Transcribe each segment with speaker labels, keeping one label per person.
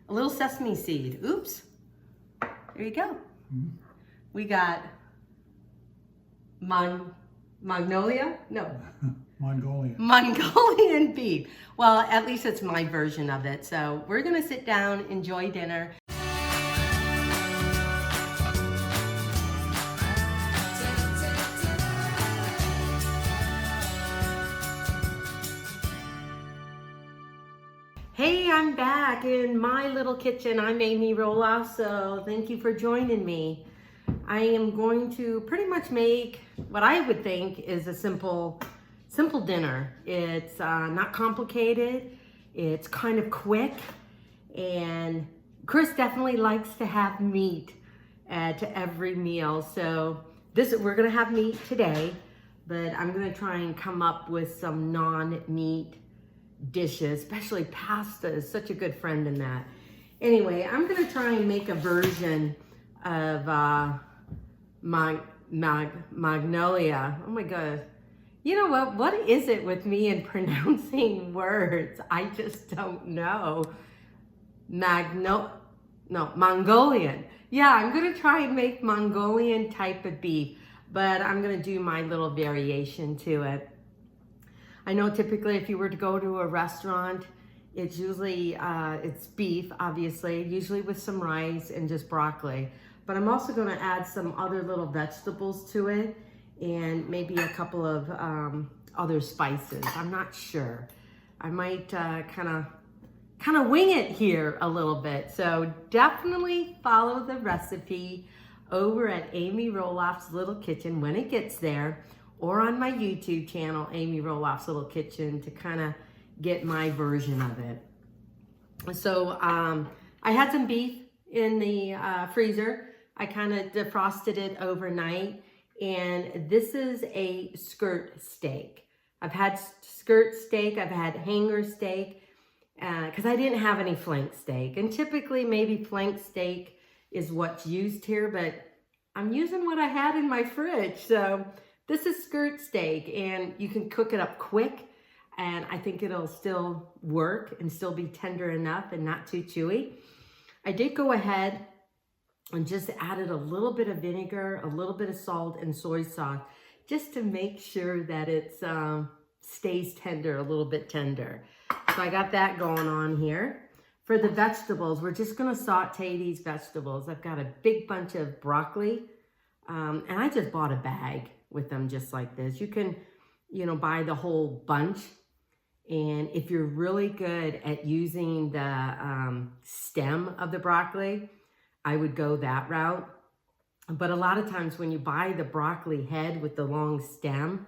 Speaker 1: a little sesame seed. Oops. There you go. We got Magnolia? No. Mongolian beef. Well, at least it's my version of it. So we're gonna sit down, enjoy dinner. Hey, I'm back in my little kitchen. I'm Amy Roloff, so thank you for joining me. I am going to pretty much make what I would think is a simple dinner. It's not complicated. It's kind of quick, and Chris definitely likes to have meat to every meal. So we're gonna have meat today, but I'm gonna try and come up with some non-meat dishes, especially pasta is such a good friend in that. Anyway, I'm gonna try and make a version of Magnolia. Oh my God. You know what is it with me in pronouncing words? I just don't know. Mongolian. Yeah, I'm gonna try and make Mongolian type of beef, but I'm gonna do my little variation to it. I know typically if you were to go to a restaurant, it's usually, it's beef, obviously, usually with some rice and just broccoli. But I'm also gonna add some other little vegetables to it and maybe a couple of other spices. I'm not sure. I might kind of wing it here a little bit. So definitely follow the recipe over at Amy Roloff's Little Kitchen when it gets there, or on my YouTube channel, Amy Roloff's Little Kitchen, to kind of get my version of it. So I had some beef in the freezer. I kind of defrosted it overnight, and this is a skirt steak. I've had skirt steak, I've had hanger steak, because I didn't have any flank steak. And typically maybe flank steak is what's used here, but I'm using what I had in my fridge. So this is skirt steak, and you can cook it up quick, and I think it'll still work and still be tender enough and not too chewy. I did go ahead and just added a little bit of vinegar, a little bit of salt and soy sauce, just to make sure that it stays tender, a little bit tender. So I got that going on here. For the vegetables, we're just gonna saute these vegetables. I've got a big bunch of broccoli, and I just bought a bag with them just like this. You can, buy the whole bunch. And if you're really good at using the stem of the broccoli, I would go that route. But a lot of times when you buy the broccoli head with the long stem,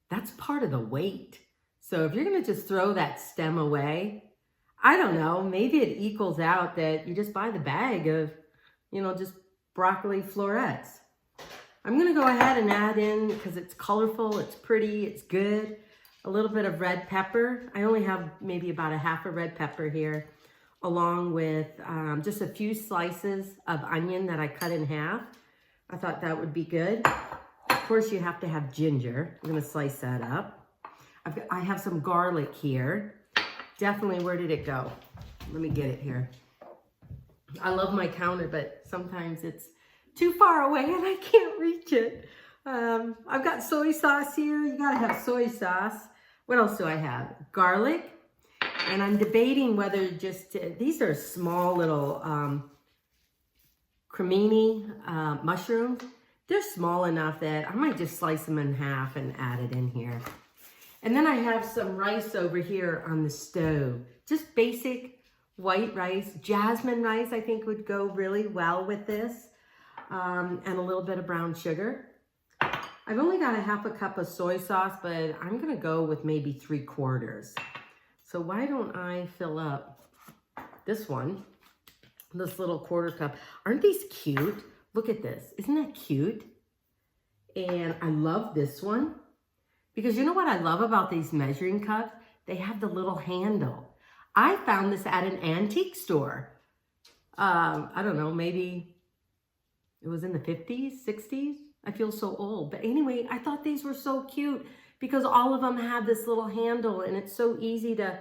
Speaker 1: that's part of the weight. So if you're gonna just throw that stem away, I don't know, maybe it equals out that you just buy the bag of, just broccoli florets. I'm gonna go ahead and add in, because it's colorful, it's pretty, it's good, a little bit of red pepper. I only have maybe about a half a red pepper here, along with just a few slices of onion that I cut in half. I thought that would be good. Of course, you have to have ginger. I'm gonna slice that up. I have some garlic here. Definitely, where did it go? Let me get it here. I love my counter, but sometimes it's too far away and I can't reach it. I've got soy sauce here. You gotta have soy sauce. What else do I have? Garlic. And I'm debating whether these are small little cremini mushrooms. They're small enough that I might just slice them in half and add it in here. And then I have some rice over here on the stove. Just basic white rice. Jasmine rice I think would go really well with this. And a little bit of brown sugar. I've only got a half a cup of soy sauce, but I'm gonna go with maybe 3/4. So why don't I fill up this one, this little 1/4 cup. Aren't these cute? Look at this, isn't that cute? And I love this one, because you know what I love about these measuring cups? They have the little handle. I found this at an antique store. I don't know, maybe it was in the 50s, 60s. I feel so old. But anyway, I thought these were so cute because all of them have this little handle, and it's so easy to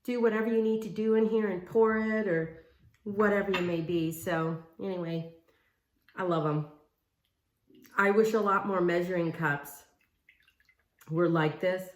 Speaker 1: do whatever you need to do in here and pour it, or whatever you may be. So anyway, I love them. I wish a lot more measuring cups were like this.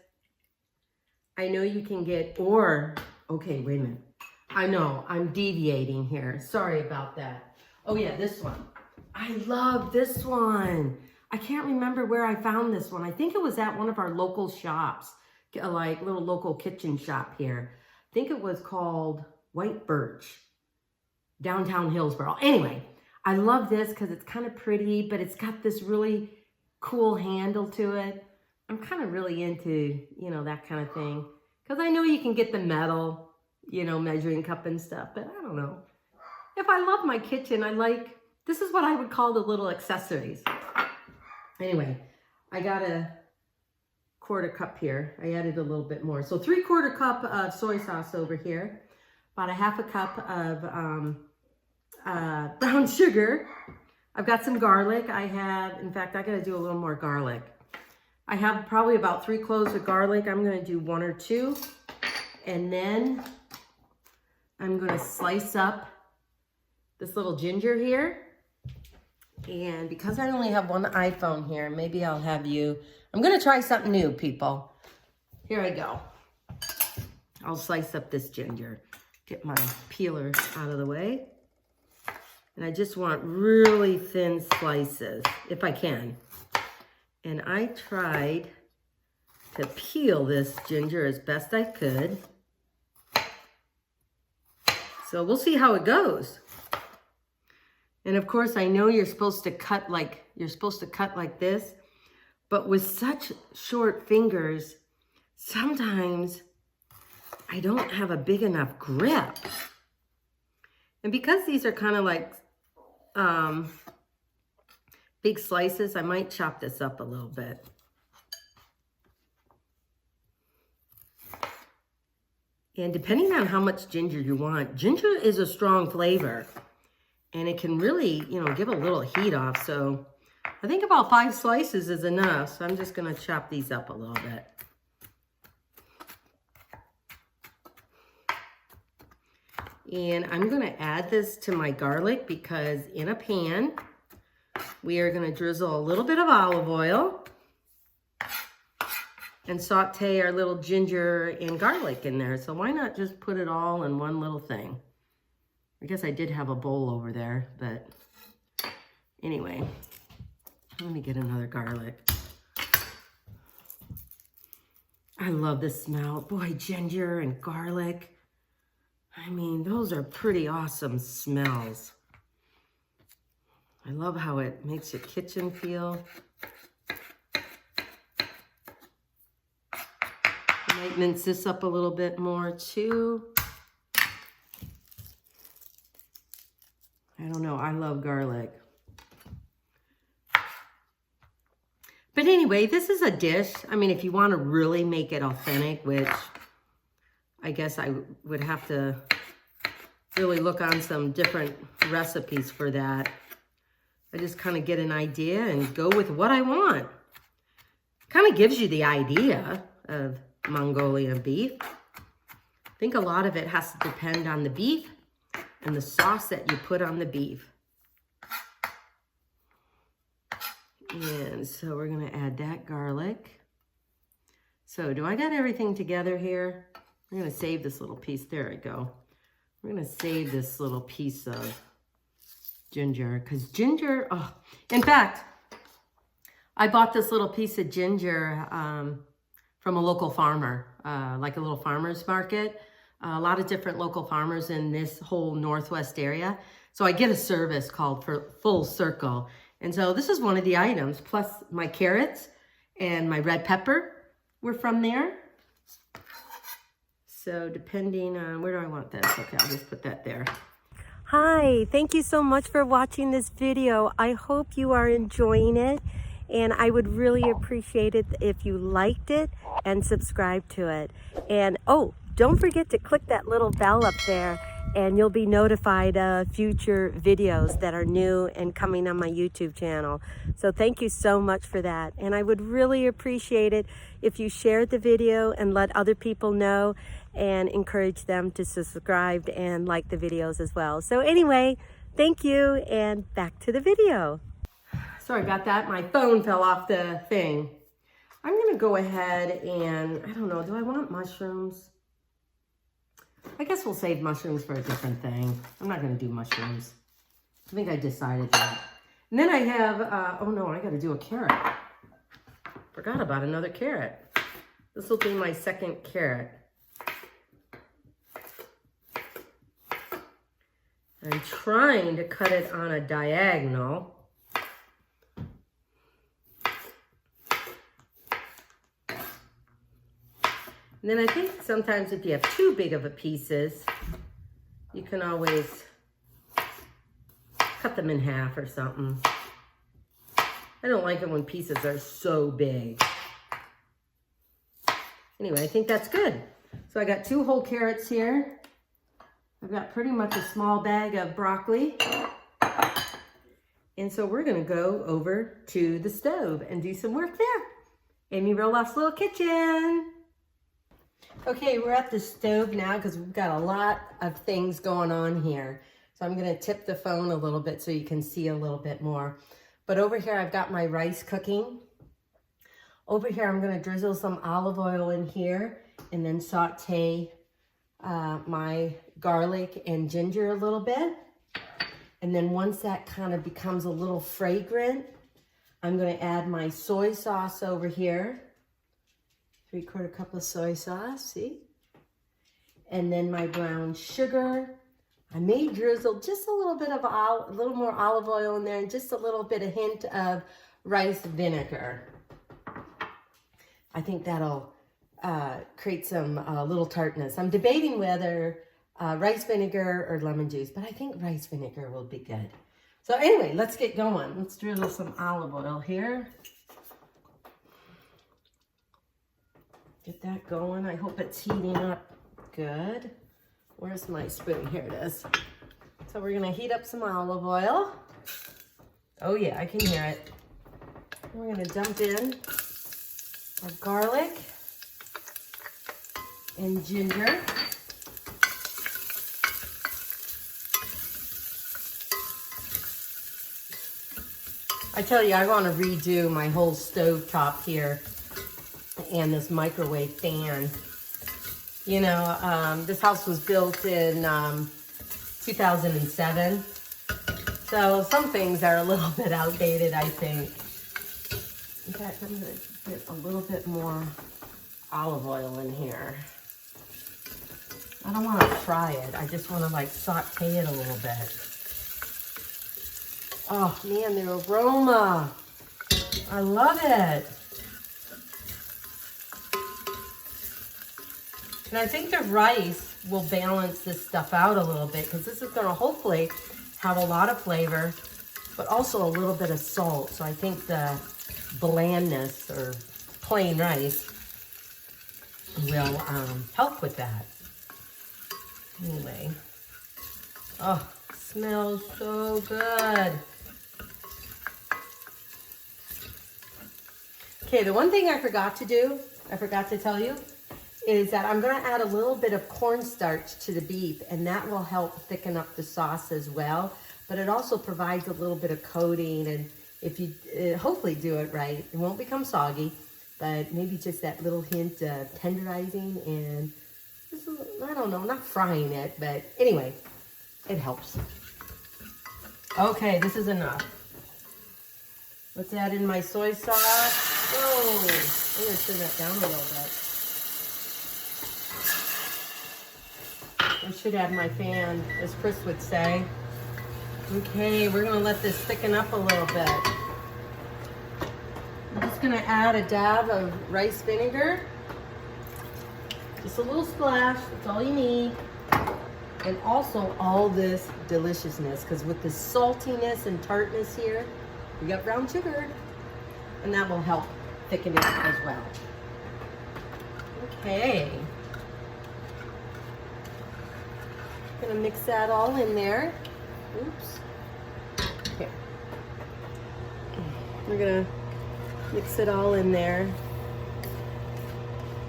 Speaker 1: I know you can get, or, okay, wait a minute. I know, I'm deviating here. Sorry about that. Oh yeah, this one. I love this one. I can't remember where I found this one. I think it was at one of our local shops, like little local kitchen shop here. I think it was called White Birch, downtown Hillsboro. Anyway, I love this because it's kind of pretty, but it's got this really cool handle to it. I'm kind of really into, you know, that kind of thing. Because I know you can get the metal, you know, measuring cup and stuff, but I don't know. If I love my kitchen, I like, this is what I would call the little accessories. Anyway, I got a 1/4 cup here. I added a little bit more. So 3/4 cup of soy sauce over here. About a 1/2 cup of brown sugar. I've got some garlic. I have, in fact, I got to do a little more garlic. I have probably about 3 cloves of garlic. I'm going to do 1 or 2. And then I'm going to slice up this little ginger here. And because I only have one iPhone here, maybe I'll have you, I'm going to try something new, people. Here I go. I'll slice up this ginger. Get my peeler out of the way. And I just want really thin slices, if I can. And I tried to peel this ginger as best I could. So we'll see how it goes. And of course, I know you're supposed to cut like this, but with such short fingers, sometimes I don't have a big enough grip. And because these are kind of like big slices, I might chop this up a little bit. And depending on how much ginger you want, ginger is a strong flavor. And it can really, you know, give a little heat off. So I think about 5 slices is enough. So I'm just going to chop these up a little bit. And I'm going to add this to my garlic because in a pan, we are going to drizzle a little bit of olive oil and saute our little ginger and garlic in there. So why not just put it all in one little thing? I guess I did have a bowl over there, but anyway, let me get another garlic. I love the smell. Boy, ginger and garlic. I mean, those are pretty awesome smells. I love how it makes your kitchen feel. I might mince this up a little bit more too. I don't know, I love garlic. But anyway, this is a dish. I mean, if you want to really make it authentic, which I guess I would have to really look on some different recipes for that. I just kind of get an idea and go with what I want. Kind of gives you the idea of Mongolian beef. I think a lot of it has to depend on the beef and the sauce that you put on the beef. And so we're going to add that garlic. So do I got everything together here? I'm going to save this little piece. There we go. We're going to save this little piece of ginger because ginger, oh, in fact, I bought this little piece of ginger from a local farmer, like a little farmer's market. A lot of different local farmers in this whole Northwest area. So I get a service called for Full Circle. And so this is one of the items, plus my carrots and my red pepper were from there. So depending on, where do I want this? Okay, I'll just put that there. Hi, thank you so much for watching this video. I hope you are enjoying it. And I would really appreciate it if you liked it and subscribed to it. And oh, don't forget to click that little bell up there and you'll be notified of future videos that are new and coming on my YouTube channel. So thank you so much for that. And I would really appreciate it if you shared the video and let other people know and encourage them to subscribe and like the videos as well. So anyway, thank you, and back to the video. Sorry about that, my phone fell off the thing. I'm gonna go ahead and, I don't know, do I want mushrooms? I guess we'll save mushrooms for a different thing. I'm not gonna do mushrooms. I think I decided that. And then I have, oh no, I gotta do a carrot. Forgot about another carrot. This will be my second carrot. I'm trying to cut it on a diagonal. And then I think sometimes if you have too big of a pieces, you can always cut them in half or something. I don't like it when pieces are so big. Anyway, I think that's good. So I got 2 whole carrots here. I've got pretty much a small bag of broccoli. And so we're gonna go over to the stove and do some work there. Amy Roloff's little kitchen. Okay, we're at the stove now because we've got a lot of things going on here. So I'm gonna tip the phone a little bit so you can see a little bit more. But over here, I've got my rice cooking. Over here, I'm gonna drizzle some olive oil in here and then saute my garlic and ginger a little bit. And then once that kind of becomes a little fragrant, I'm gonna add my soy sauce over here. 3/4 cup of soy sauce, see? And then my brown sugar. I may drizzle just a little bit of a little more olive oil in there and just a little bit, a hint of rice vinegar. I think that'll create some little tartness. I'm debating whether rice vinegar or lemon juice, but I think rice vinegar will be good. So anyway, let's get going. Let's drizzle some olive oil here. Get that going. I hope it's heating up good. Where's my spoon? Here it is. So we're gonna heat up some olive oil. Oh yeah, I can hear it. We're gonna dump in our garlic and ginger. I tell you, I want to redo my whole stove top here and this microwave fan. You know, this house was built in 2007, so some things are a little bit outdated, I think. In fact, I'm going to get a little bit more olive oil in here. I don't want to fry it. I just want to like saute it a little bit. Oh man, the aroma. I love it. And I think the rice will balance this stuff out a little bit because this is going to hopefully have a lot of flavor, but also a little bit of salt. So I think the blandness or plain rice will help with that. Anyway, oh, smells so good. Okay, the one thing I forgot to tell you, is that I'm going to add a little bit of cornstarch to the beef, and that will help thicken up the sauce as well. But it also provides a little bit of coating, and if you hopefully do it right, it won't become soggy, but maybe just that little hint of tenderizing and, I don't know, not frying it, but anyway, it helps. Okay, this is enough. Let's add in my soy sauce. Whoa, I'm going to turn that down a little bit. I should have my fan, as Chris would say. Okay, we're gonna let this thicken up a little bit. I'm just gonna add a dab of rice vinegar. Just a little splash, that's all you need. And also all this deliciousness, because with the saltiness and tartness here, we got brown sugar, and that will help thicken it up as well. Okay. Gonna mix that all in there. Oops. Here. We're gonna mix it all in there.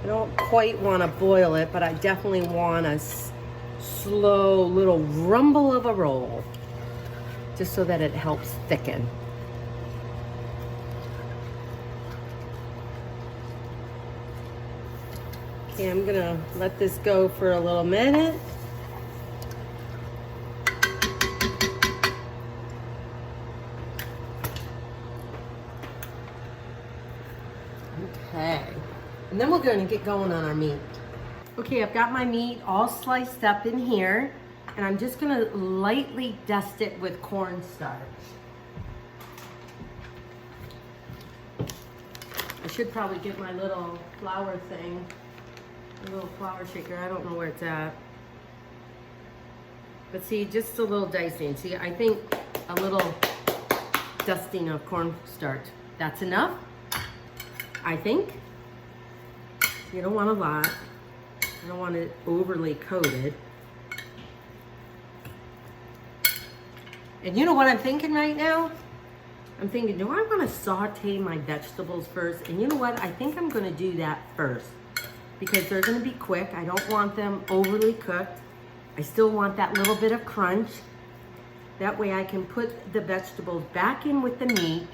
Speaker 1: I don't quite want to boil it, but I definitely want a slow little rumble of a roll, just so that it helps thicken. Okay, I'm gonna let this go for a little minute. Okay, and then we're going to get going on our meat. Okay, I've got my meat all sliced up in here, and I'm just going to lightly dust it with cornstarch. I should probably get my little flour thing, a little flour shaker. I don't know where it's at. But see, just a little dicing. See, I think a little dusting of cornstarch, that's enough. I think. You don't want a lot. I don't want it overly coated. And you know what I'm thinking right now? I'm thinking, do I want to saute my vegetables first? And you know what? I think I'm going to do that first because they're going to be quick. I don't want them overly cooked. I still want that little bit of crunch. That way I can put the vegetables back in with the meat,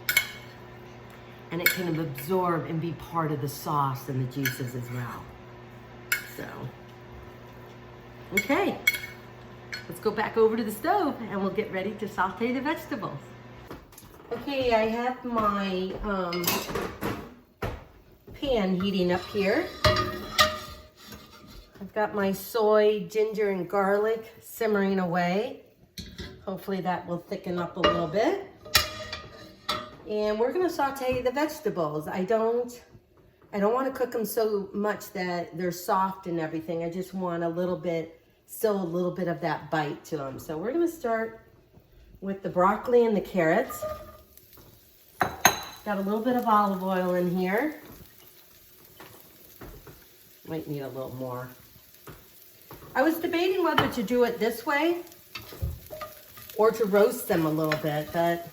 Speaker 1: and it can absorb and be part of the sauce and the juices as well. So, okay, let's go back over to the stove and we'll get ready to saute the vegetables. Okay, I have my pan heating up here. I've got my soy, ginger, and garlic simmering away. Hopefully that will thicken up a little bit. And we're gonna saute the vegetables. I don't want to cook them so much that they're soft and everything. I just want a little bit, still a little bit of that bite to them. So we're gonna start with the broccoli and the carrots. Got a little bit of olive oil in here. Might need a little more. I was debating whether to do it this way or to roast them a little bit, but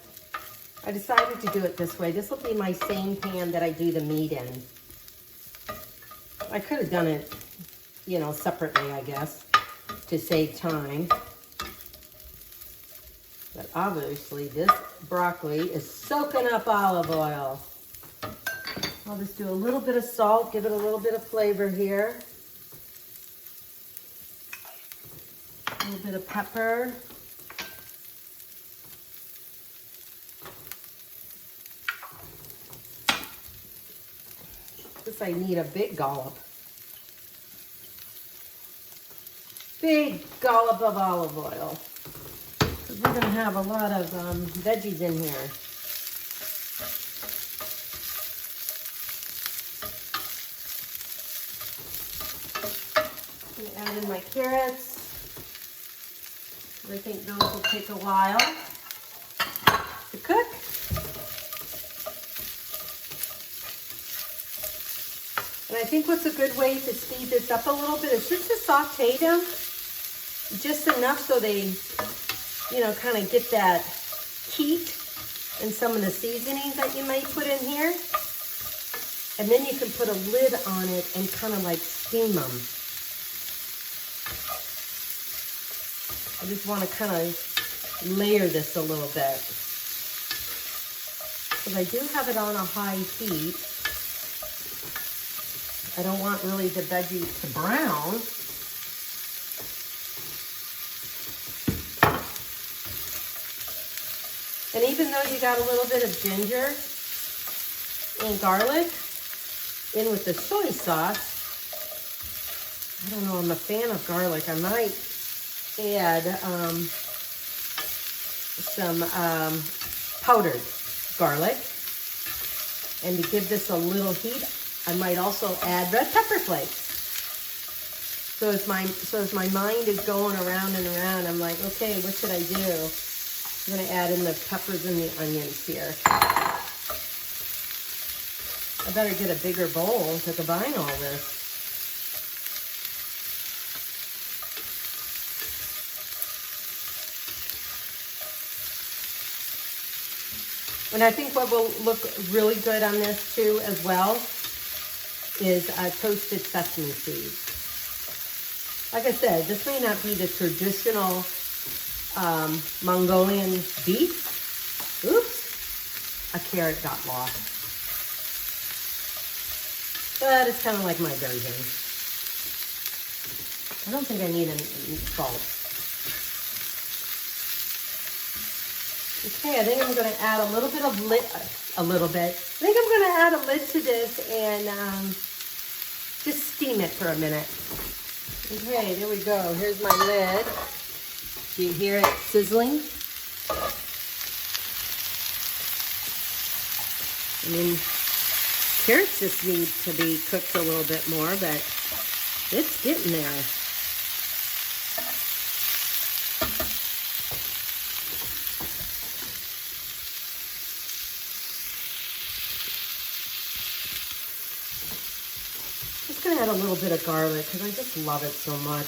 Speaker 1: I decided to do it this way. This will be my same pan that I do the meat in. I could have done it, you know, separately, I guess, to save time. But obviously this broccoli is soaking up olive oil. I'll just do a little bit of salt, give it a little bit of flavor here. A little bit of pepper. This I need a big dollop. Big dollop of olive oil. Because we're going to have a lot of veggies in here. I'm going to add in my carrots. I think those will take a while to cook. And I think what's a good way to speed this up a little bit is just to saute them just enough so they, you know, kind of get that heat and some of the seasonings that you might put in here. And then you can put a lid on it and kind of like steam them. I just want to kind of layer this a little bit. Because I do have it on a high heat. I don't want really the veggies to brown. And even though you got a little bit of ginger and garlic in with the soy sauce, I don't know, I'm a fan of garlic. I might add some powdered garlic. And to give this a little heat, I might also add red pepper flakes. So as my mind is going around and around, I'm like, okay, what should I do? I'm gonna add in the peppers and the onions here. I better get a bigger bowl to combine all this. And I think what will look really good on this too as well is toasted sesame seeds. Like I said, this may not be the traditional Mongolian beef. Oops, a carrot got lost. But it's kind of like my version. I don't think I need any salt. Okay, I think I'm going to add a little bit of lid, I think I'm going to add a lid to this and just steam it for a minute. Okay, there we go. Here's my lid. Do you hear it sizzling? I mean, carrots just need to be cooked a little bit more, but it's getting there. Just gonna add a little bit of garlic because I just love it so much.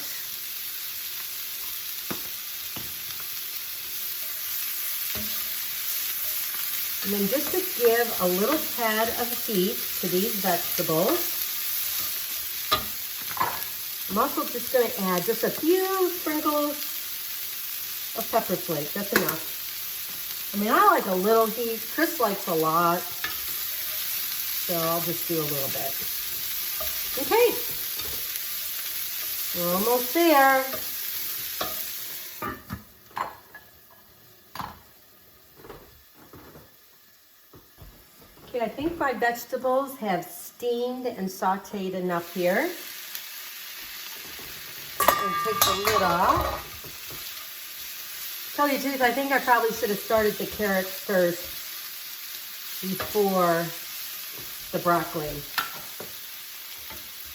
Speaker 1: And then just to give a little tad of heat to these vegetables, I'm also just going to add just a few sprinkles of pepper flakes. That's enough. I mean, I like a little heat. Chris likes a lot. So I'll just do a little bit. Okay. We're almost there. Okay, I think my vegetables have steamed and sauteed enough here. And take the lid off. Tell you the truth, I think I probably should have started the carrots first before the broccoli.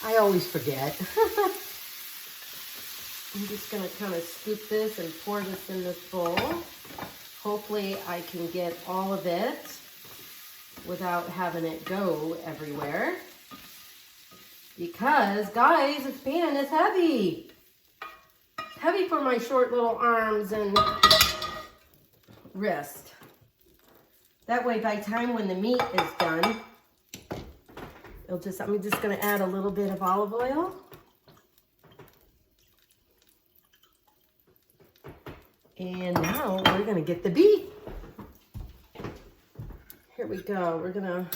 Speaker 1: I always forget. I'm just going to kind of scoop this and pour this in this bowl. Hopefully I can get all of it without having it go everywhere. Because, guys, this pan is heavy. It's heavy for my short little arms and wrist. That way, by the time when the meat is done, I'm just going to add a little bit of olive oil. And now we're going to get the beef. Here we go. We're gonna,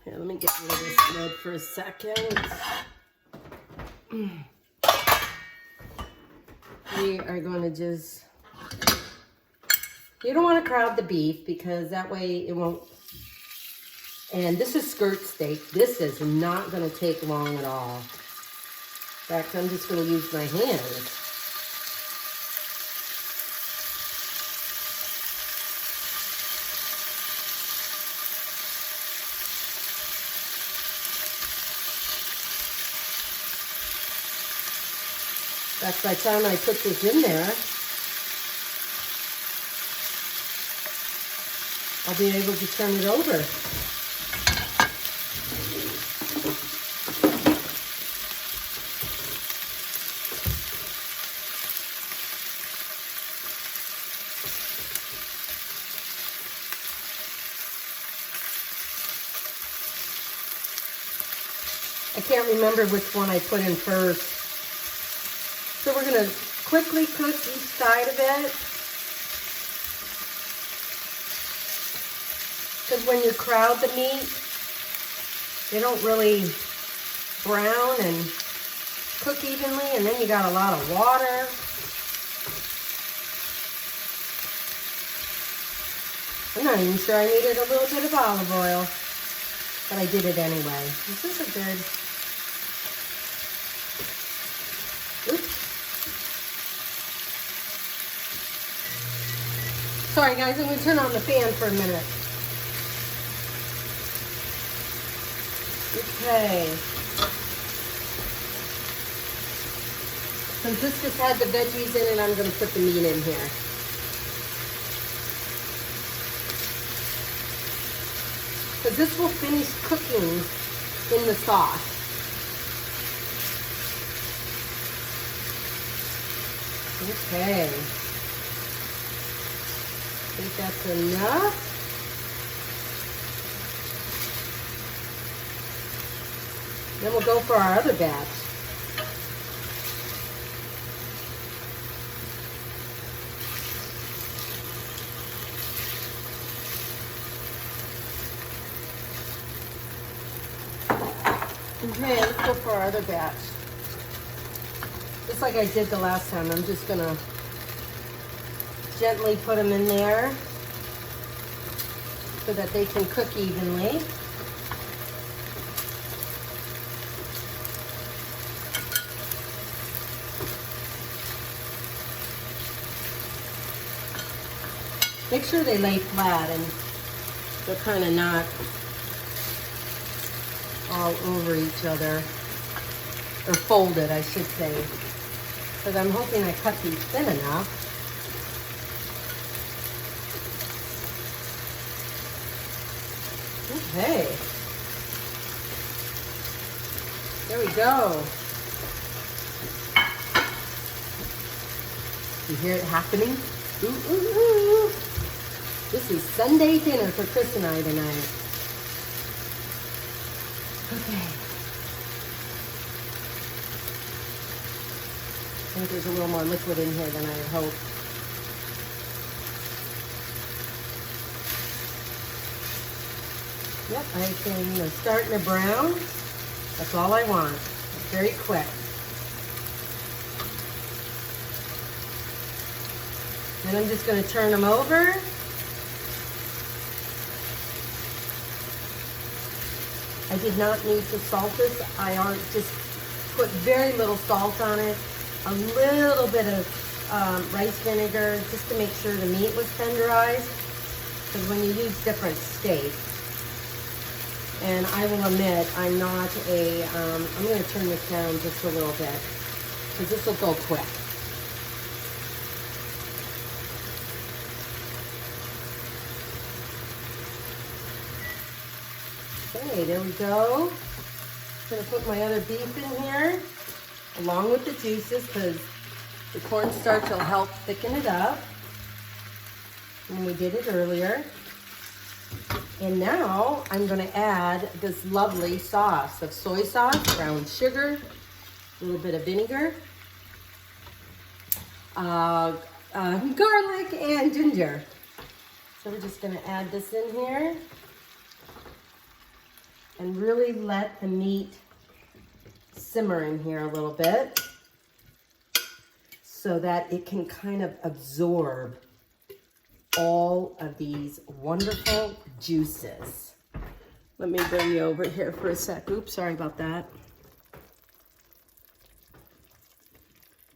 Speaker 1: here, let me get rid of this lid for a second. We are going to just, you don't want to crowd the beef because that way it won't, and this is skirt steak. This is not going to take long at all. In fact, I'm just going to use my hands. That's by the time I put this in there, I'll be able to turn it over. I can't remember which one I put in first. So we're going to quickly cook each side of it. Because when you crowd the meat, they don't really brown and cook evenly, and then you got a lot of water. I'm not even sure I needed a little bit of olive oil, but I did it anyway. This is a good... Oops. Sorry guys, I'm going to turn on the fan for a minute. Okay. Since this just had the veggies in it, I'm going to put the meat in here. Because this will finish cooking in the sauce. Okay. I think that's enough. Then we'll go for our other batch. Okay, let's go for our other batch. Just like I did the last time, I'm just gonna gently put them in there so that they can cook evenly. Make sure they lay flat and they're kind of not all over each other, or folded, I should say, because I'm hoping I cut these thin enough. Okay, there we go. You hear it happening? Ooh, ooh, ooh. This is Sunday dinner for Chris and I tonight. Okay. I think there's a little more liquid in here than I had hoped. Yep, I can start in a brown. That's all I want. It's very quick. And I'm just going to turn them over. I did not need to salt this. I just put very little salt on it. A little bit of rice vinegar just to make sure the meat was tenderized. Because when you use different steaks, and I will admit, I'm not a, I'm going to turn this down just a little bit, because this will go quick. Okay, there we go. I'm going to put my other beef in here, along with the juices, because the cornstarch will help thicken it up. And we did it earlier. And now I'm going to add this lovely sauce of soy sauce, brown sugar, a little bit of vinegar, garlic, and ginger. So we're just going to add this in here and really let the meat simmer in here a little bit so that it can kind of absorb all of these wonderful juices. Let me bring you over here for a sec. Oops, sorry about that.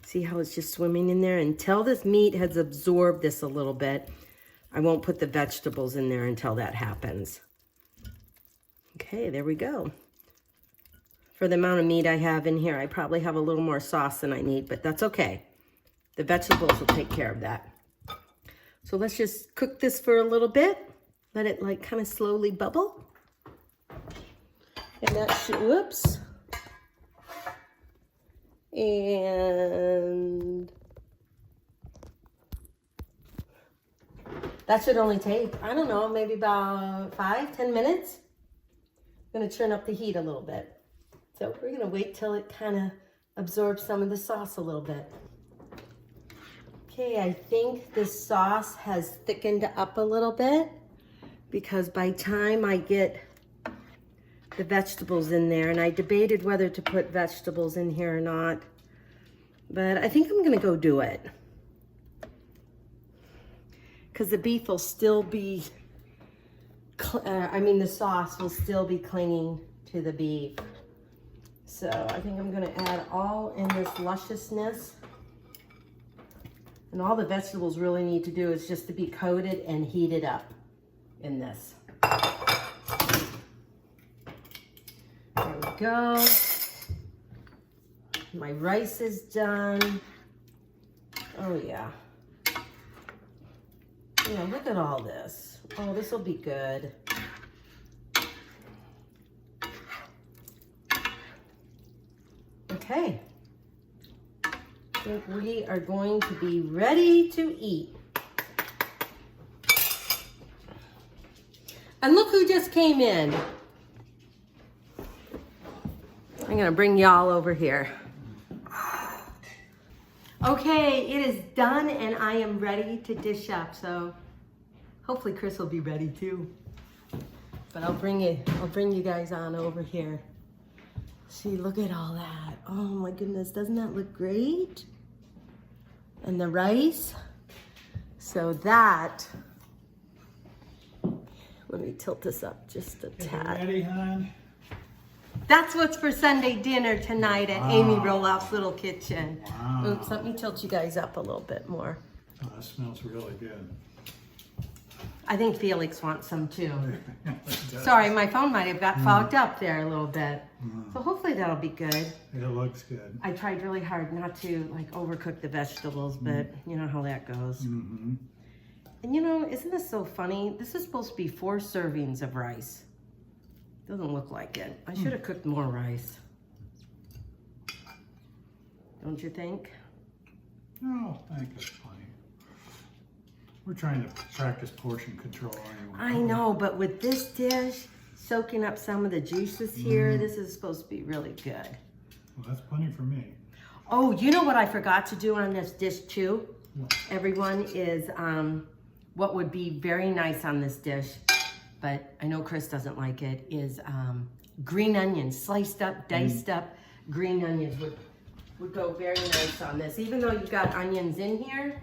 Speaker 1: See how it's just swimming in there? Until this meat has absorbed this a little bit, I won't put the vegetables in there until that happens. Okay, there we go. For the amount of meat I have in here, I probably have a little more sauce than I need, but that's okay. The vegetables will take care of that. So let's just cook this for a little bit. Let it like kind of slowly bubble. And that should, whoops. And that should only take, I don't know, maybe about 5-10 minutes. I'm gonna turn up the heat a little bit. So we're gonna wait till it kind of absorbs some of the sauce a little bit. Okay, I think this sauce has thickened up a little bit because by the time I get the vegetables in there, and I debated whether to put vegetables in here or not, but I think I'm gonna go do it because the beef will still be, the sauce will still be clinging to the beef. So I think I'm gonna add all in this lusciousness. And all the vegetables really need to do is just to be coated and heated up in this. There we go. My rice is done. Oh yeah. Yeah, look at all this. Oh, this will be good. Okay. I think we are going to be ready to eat. And look who just came in. I'm gonna bring y'all over here. Okay, it is done and I am ready to dish up. So hopefully Chris will be ready too. But I'll bring you guys on over here. See, look at all that. Oh my goodness, doesn't that look great? And the rice. So that, let me tilt this up just a tad.
Speaker 2: Ready, hon?
Speaker 1: That's what's for Sunday dinner tonight at Amy Roloff's Little Kitchen.
Speaker 2: Wow.
Speaker 1: Oops, let me tilt you guys up a little bit more.
Speaker 2: Oh, that smells really good.
Speaker 1: I think Felix wants some too. Sorry, my phone might have got fogged up there a little bit. So hopefully that'll be good.
Speaker 2: It looks good.
Speaker 1: I tried really hard not to like overcook the vegetables, but you know how that goes.
Speaker 2: Mm-hmm.
Speaker 1: And you know, isn't this so funny? This is supposed to be 4 servings of rice. Doesn't look like it. I should have cooked more rice. Don't you think?
Speaker 2: No, I think it's plenty. We're trying to practice portion control anyway.
Speaker 1: I know, but with this dish, soaking up some of the juices here, this is supposed to be really good.
Speaker 2: Well, that's plenty for me.
Speaker 1: Oh, you know what I forgot to do on this dish too?
Speaker 2: What?
Speaker 1: Everyone is, what would be very nice on this dish, but I know Chris doesn't like it, is green onions, sliced up, diced up green onions would go very nice on this. Even though you've got onions in here,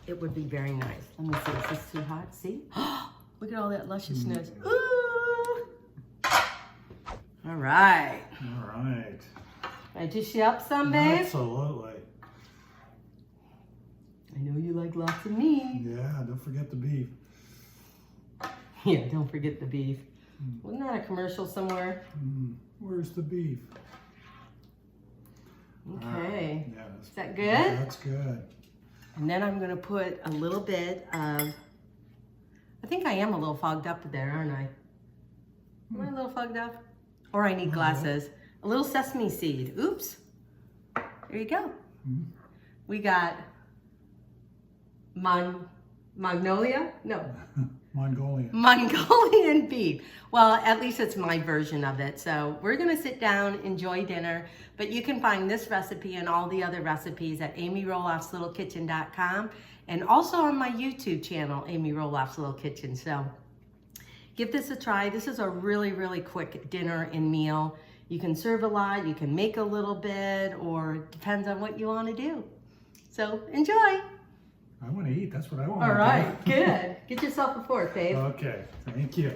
Speaker 1: it would be very nice. Let me see, is this too hot? See? Look at all that lusciousness. Ooh! All right.
Speaker 2: All right.
Speaker 1: Can I dish you up some, babe?
Speaker 2: Absolutely.
Speaker 1: I know you like lots of meat.
Speaker 2: Yeah, don't forget the beef.
Speaker 1: Yeah, don't forget the beef. Wasn't that a commercial somewhere?
Speaker 2: Where's the beef?
Speaker 1: Okay.
Speaker 2: Yeah,
Speaker 1: Is that good?
Speaker 2: Yeah, that's good.
Speaker 1: And then I'm gonna put a little bit of, I think I am a little fogged up there, aren't I? Am I a little fogged up? Or I need glasses. A little sesame seed. Oops. There you go. We got Magnolia? No.
Speaker 2: Mongolian.
Speaker 1: Mongolian beef. Well, at least it's my version of it. So we're gonna sit down, enjoy dinner, but you can find this recipe and all the other recipes at amyroloffslittlekitchen.com and also on my YouTube channel, Amy Roloff's Little Kitchen. So give this a try. This is a really, really quick dinner and meal. You can serve a lot, you can make a little bit, or depends on what you wanna do. So enjoy.
Speaker 2: I want to eat. That's what I want.
Speaker 1: All right, good. Get yourself a fork, babe.
Speaker 2: Okay, thank you.